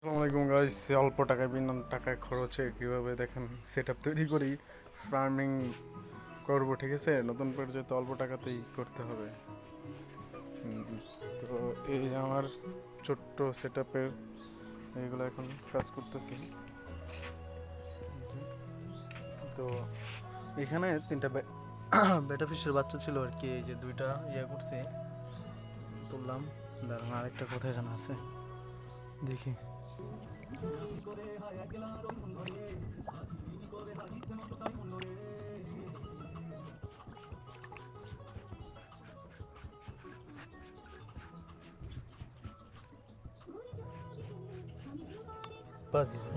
আসসালামু আলাইকুম গাইস। অল্প টাকায় বিনা টাকায় খরচে কীভাবে দেখেন সেট আপ তৈরি করি, ফার্মিং করবো। ঠিক আছে, নতুন পর্যায়ে তো অল্প টাকাতেই করতে হবে। উম, তো এই যে আমার ছোট্ট সেট আপের এইগুলো এখন কাজ করতেছি। তো এখানে তিনটা বেটা ফিশের বাচ্চা ছিল আর কি। এই যে দুইটা করছি, তুললাম। দাঁড়ান, আরেকটা কোথায় জানা আছে দেখি।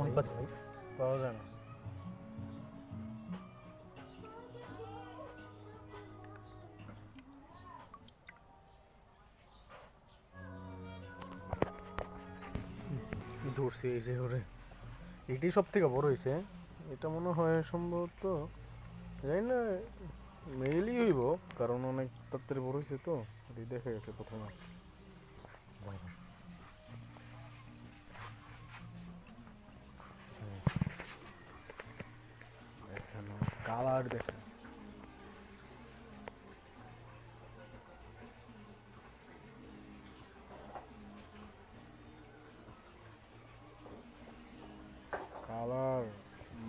অনেক বাজে ভাই, পাওয়া যায় না। ধরছি এই যে ওরে, এটাই সব থেকে বড় হয়েছে। এটা মনে হয় সম্ভবত, জানি না, মেলই হইব, কারণ অনেক তাড়াতাড়ি বড় হয়েছে তো। এটাই দেখা গেছে প্রথমে। দেখেন কালার, দেখেন কালার,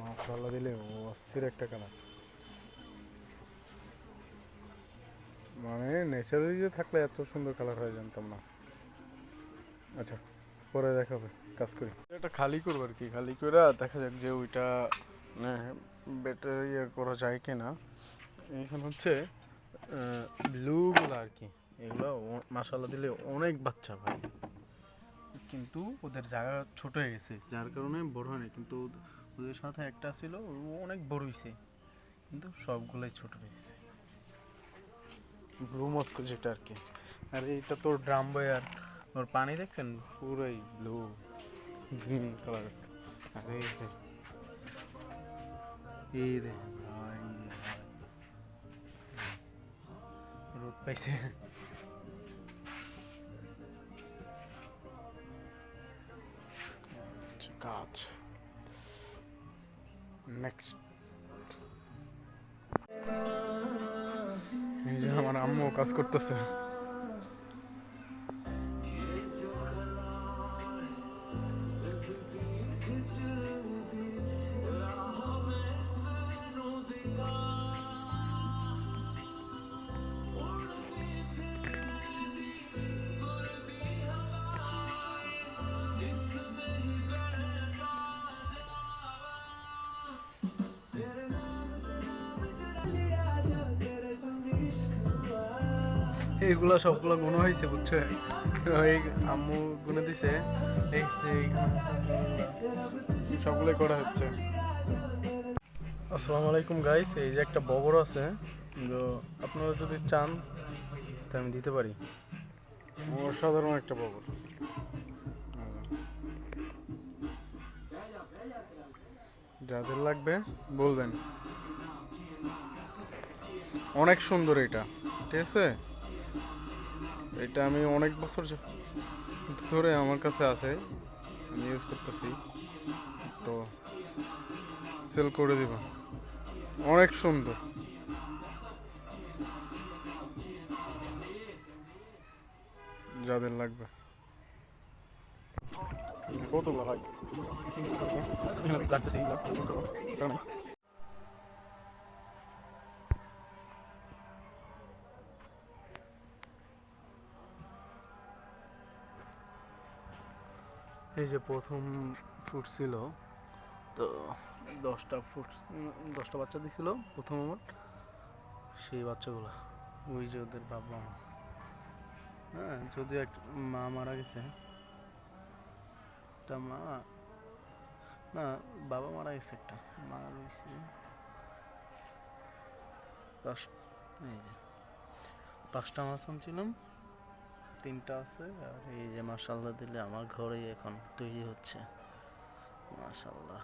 মাশাআল্লাহ দিলে ও অস্থির একটা কালার। মানে ন্যাচারালি যে থাকলে এত সুন্দর কালার হয় জানতাম না। আচ্ছা, পরে দেখাবে, কাজ করি। এটা খালি করবো আর কি, খালি করে দেখা যাক যে ওইটা বেটার করা যায় কিনা। এখানে হচ্ছে ব্লুগুলো আর কি, এগুলো মাশাআল্লাহ দিলে অনেক বাচ্চা ভাই। কিন্তু ওদের জায়গা ছোট হয়ে গেছে, যার কারণে বড় হয়নি। কিন্তু ওদের সাথে একটা ছিল, ও অনেক বড় হয়েছে, কিন্তু সবগুলোই ছোট হয়ে গেছে। ব্লু মস্কো যেটা আর কি। আর এইটা তো ড্রাম বয়, আর ওর পানি দেখছেন পুরোই ব্লু গ্রিন কালার। আর এই যে এই দেখেন ভাই, রোদ পাইছে। গাছ নেক্সট। এই যে আমার আম্মু কাজ করতেছে। এইগুলা সবগুলো গুণ হয়েছে, বুঝছো? এই আম্মু গুনে দিছে। এই যে সবগুলোই করা হচ্ছে। আসসালামু আলাইকুম গাইস। এই যে একটা বগর আছে, তো আপনারা যদি চান তা আমি দিতে পারি। অসাধারণ একটা বগর, যাদের লাগবে বলবেন। অনেক সুন্দর এটা, ঠিক আছে। এটা আমি অনেক বছর ধরে আমার কাছে আছে, আমি ইউজ করতেছি, তো সেল করে দিব। অনেক সুন্দর, যাদের লাগবে। কতগুলো ভাই, এই যে প্রথম ফুটছিল, তো 10টা বাচ্চা দিছিল প্রথম আমার। সেই বাচ্চাগুলো, ওই যে ওদের বাবা মা। হ্যাঁ, যদিও একটা মা মারা গেছে, একটা মা, না, বাবা মারা গেছে, একটা মা রয়েছে। এই যে 5টা মাছ আনছিলাম, 3টা আছে। আর এই যে মাশাআল্লাহ দিলে আমার ঘরেই এখন তৈরি হচ্ছে, মাশাআল্লাহ।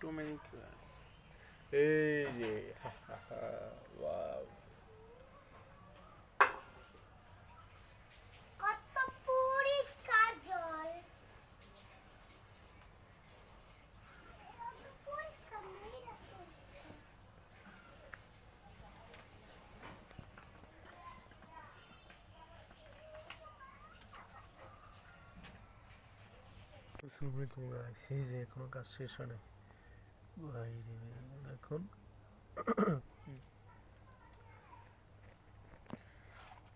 Too many class. এই যে ওয়াও কত পরিষ্কার জল, কত পরিষ্কার মেয়েরা পরিষ্কার। আসসালামু আলাইকুম গাইস, এই যে এখনো কাজ শেষ হয় নাই বাইরে এখন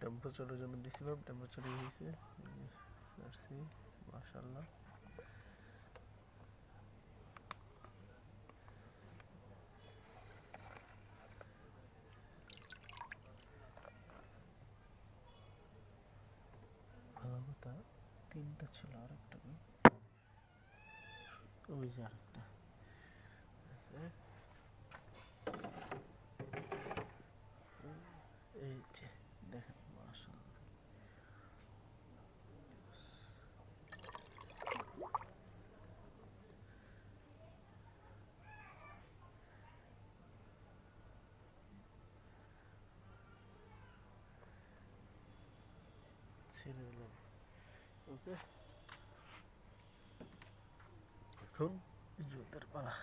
টেম্পারেচারের জন্য দিছিলাম, টেম্পারেচার হয়েছে আসছি মাশাআল্লাহ। ভালো কথা, তিনটা ছিল আর একটা ওই যে আরেকটা এই যে দেখেন মাশাআল্লাহ। ছেড়ে দিলাম, ওকে এখন জুতার পালা।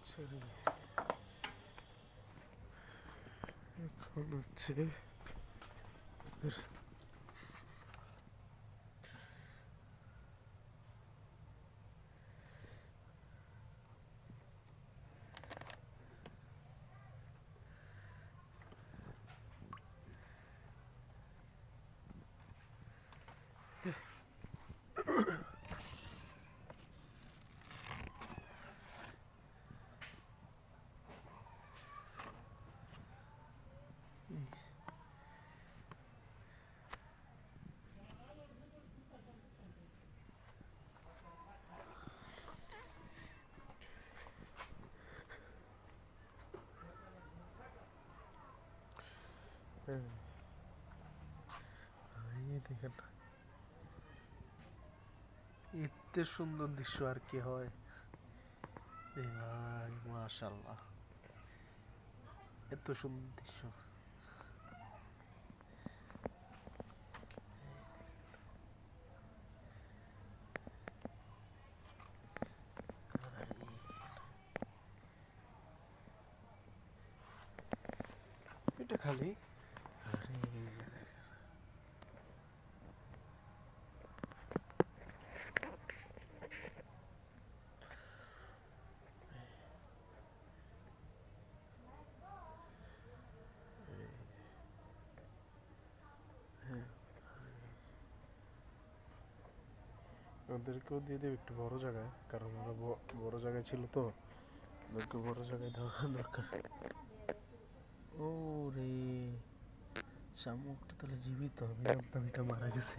ছেড়ে দিছি, এখন হচ্ছে এই দেখেন এতে সুন্দর দৃশ্য আর কি হয়। এই ভাই মাশাআল্লাহ, এত সুন্দর দৃশ্য। এটা খালি আর এই যে দেখেন, ওদেরকেও দিয়ে দেবে একটু বড় জায়গায়, কারণ ওরা বড় জায়গায় ছিল তো, ওদেরকে বড় জায়গায় দেওয়া দরকার। ও রে, শামুকটা তাহলে জীবিত, আমি জানতাম এটা মারা গেছে।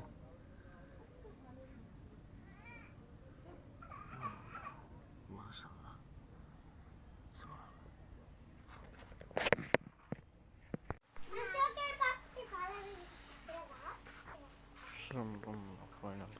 মাশাআল্লাহ, চোখের পাপড়ি ভালো লাগে। সম্পূর্ণ ফাইনাল